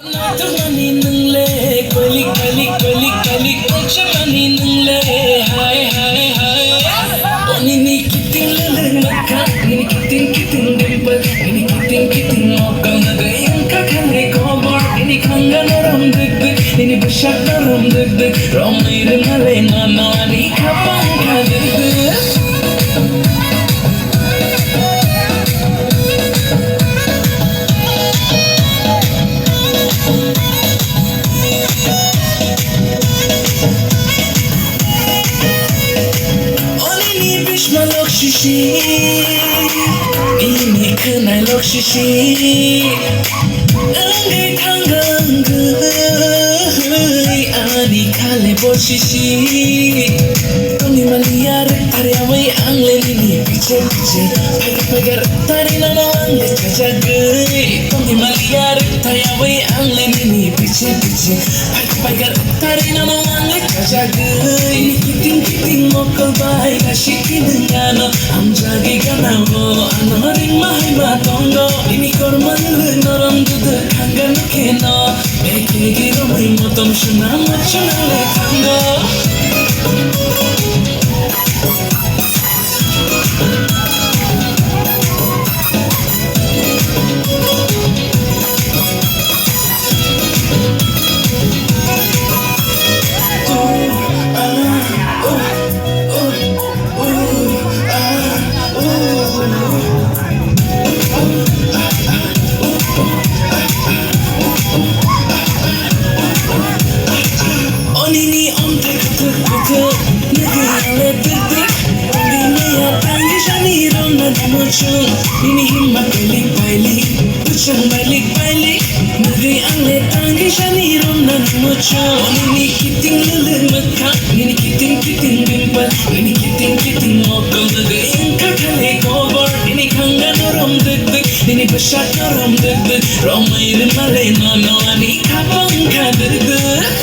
Mani nungle, kalik kalik kalik kalik, mani nungle, hai hai hai. Oni ni kiting leleng makan, ini kiting kiting dimple, ini kiting kiting mokal nagayang kakane kobor, ini kangen orang deg deg, ini besar orang deg deg, romai remale nana ni kapang kadeg deg. Shishi, ini kenai lok shishi, anggai tanggang gay, adi kale bor shishi. Toni maliar tari awai angle ini piche piche, pagar pagar tari nano angle jaja gay. Toni maliar tari awai angle ini piche piche, pagar pagar tari nano angle jaja gay. Kiting kiting mokal bai kashikin ngano. Amjagi ganavo anoring mahai matongo ini korman noram dudu kangan keno beke giro mai motom shuna machuna le tango. Ini himmat balik balik, pucang balik balik. Negeri angle tanggi shani rom nan muncul. Ini kiting leleng mekak, ini kiting kiting bimbal, ini kiting kiting mokal negeri engkau kale kobor. Ini kangen rom deg deg, ini besar rom deg deg. Romai remale nono ani kapang kadeg deg.